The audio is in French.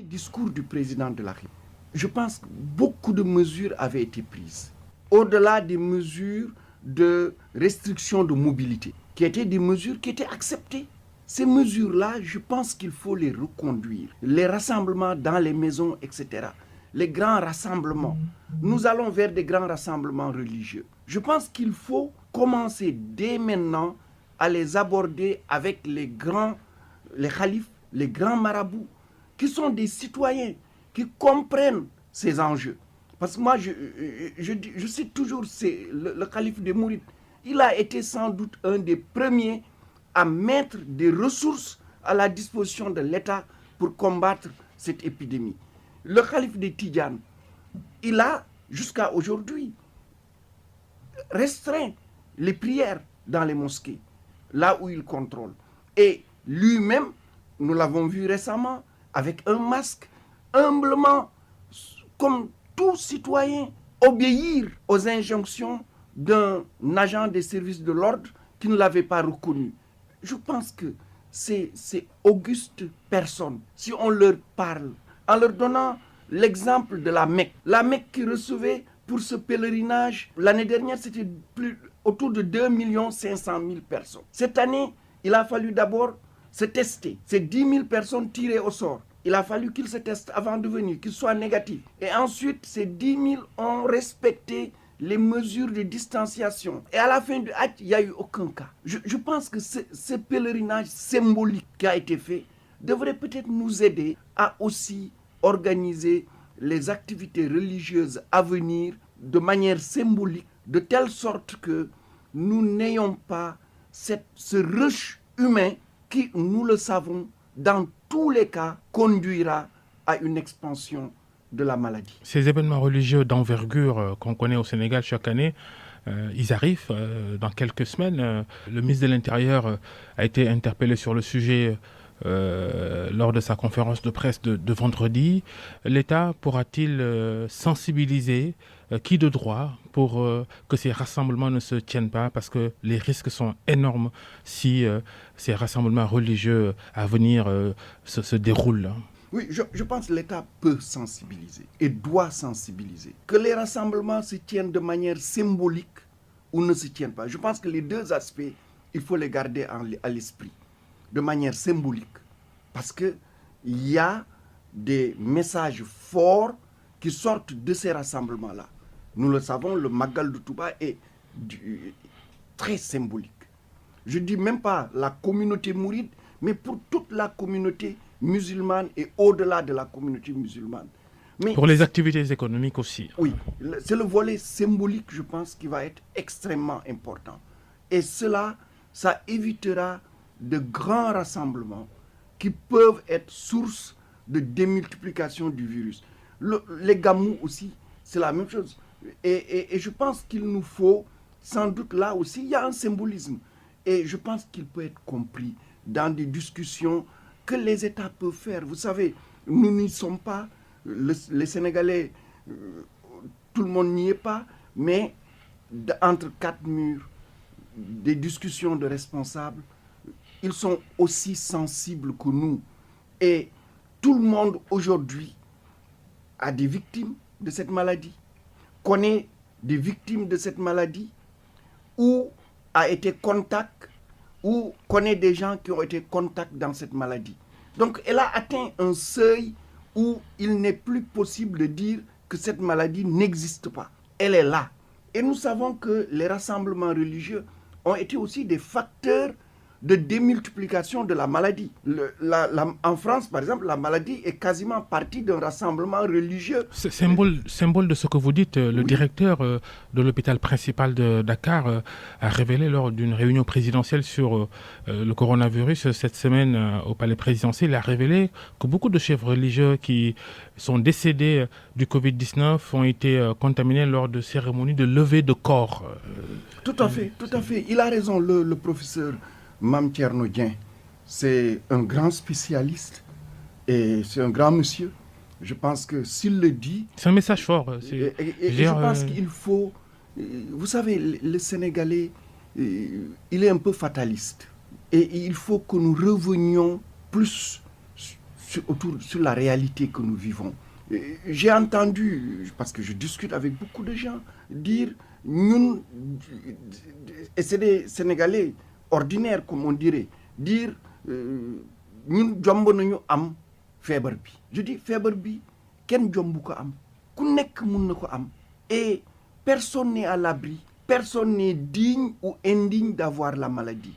Discours du président de la République. Je pense que beaucoup de mesures avaient été prises. Au-delà des mesures de restriction de mobilité, qui étaient des mesures qui étaient acceptées. Ces mesures-là, je pense qu'il faut les reconduire. Les rassemblements dans les maisons, etc. Les grands rassemblements. Nous allons vers des grands rassemblements religieux. Je pense qu'il faut commencer dès maintenant à les aborder avec les khalifes, les grands marabouts, qui sont des citoyens, qui comprennent ces enjeux. Parce que moi, je cite toujours le calife des Mourides. Il a été sans doute un des premiers à mettre des ressources à la disposition de l'État pour combattre cette épidémie. Le calife des Tidjanes, il a, jusqu'à aujourd'hui, restreint les prières dans les mosquées, là où il contrôle. Et lui-même, nous l'avons vu récemment, avec un masque, humblement, comme tout citoyen, obéir aux injonctions d'un agent des services de l'ordre qui ne l'avait pas reconnu. Je pense que ces augustes personnes, si on leur parle, en leur donnant l'exemple de la Mecque qui recevait pour ce pèlerinage, l'année dernière, c'était autour de 2 500 000 personnes. Cette année, il a fallu d'abord se tester. C'est 10 000 personnes tirées au sort. Il a fallu qu'ils se testent avant de venir, qu'ils soient négatifs. Et ensuite, ces 10 000 ont respecté les mesures de distanciation. Et à la fin du Hajj, il n'y a eu aucun cas. Je pense que ce pèlerinage symbolique qui a été fait devrait peut-être nous aider à aussi organiser les activités religieuses à venir de manière symbolique, de telle sorte que nous n'ayons pas ce rush humain qui, nous le savons, dans tous les cas, conduira à une expansion de la maladie. Ces événements religieux d'envergure qu'on connaît au Sénégal chaque année, ils arrivent dans quelques semaines. Le ministre de l'Intérieur a été interpellé sur le sujet lors de sa conférence de presse de vendredi. L'État pourra-t-il sensibiliser qui de droit pour que ces rassemblements ne se tiennent pas, parce que les risques sont énormes si ces rassemblements religieux à venir se déroulent. Oui, je pense que l'État peut sensibiliser et doit sensibiliser. Que les rassemblements se tiennent de manière symbolique ou ne se tiennent pas. Je pense que les deux aspects, il faut les garder à l'esprit, de manière symbolique. Parce qu'il y a des messages forts qui sortent de ces rassemblements-là. Nous le savons, le Magal de Touba est très symbolique. Je ne dis même pas la communauté mouride, mais pour toute la communauté musulmane et au-delà de la communauté musulmane. Mais pour les activités économiques aussi. Oui, c'est le volet symbolique, je pense, qui va être extrêmement important. Et cela, ça évitera de grands rassemblements qui peuvent être source de démultiplication du virus. Les gamous aussi, c'est la même chose. Et je pense qu'il nous faut, sans doute là aussi, il y a un symbolisme. Et je pense qu'il peut être compris dans des discussions que les États peuvent faire. Vous savez, nous n'y sommes pas, les Sénégalais, tout le monde n'y est pas, mais entre quatre murs, des discussions de responsables, ils sont aussi sensibles que nous. Et tout le monde aujourd'hui a des victimes de cette maladie, connaît des victimes de cette maladie, ou a été contact, ou connaît des gens qui ont été contacts dans cette maladie. Donc elle a atteint un seuil où il n'est plus possible de dire que cette maladie n'existe pas. Elle est là. Et nous savons que les rassemblements religieux ont été aussi des facteurs de démultiplication de la maladie. En France, par exemple, la maladie est quasiment partie d'un rassemblement religieux. Symbole de ce que vous dites, le directeur de l'hôpital principal de Dakar a révélé lors d'une réunion présidentielle sur le coronavirus cette semaine au palais présidentiel, il a révélé que beaucoup de chefs religieux qui sont décédés du Covid-19 ont été contaminés lors de cérémonies de levée de corps. Tout à fait, tout à fait. Il a raison, le professeur Mame Thierno Dieng, c'est un grand spécialiste et c'est un grand monsieur. Je pense que s'il le dit... C'est un message fort. Et je pense qu'il faut... Vous savez, le Sénégalais, il est un peu fataliste. Et il faut que nous revenions plus sur la réalité que nous vivons. J'ai entendu, parce que je discute avec beaucoup de gens, dire, nous, et c'est des Sénégalais ordinaires, comme on dirait, dire, nous, jombo nañu am feebar bi. Je dis, feebar bi, ken jombu ko am, ku nek mun na ko am. Et personne n'est à l'abri, personne n'est digne ou indigne d'avoir la maladie.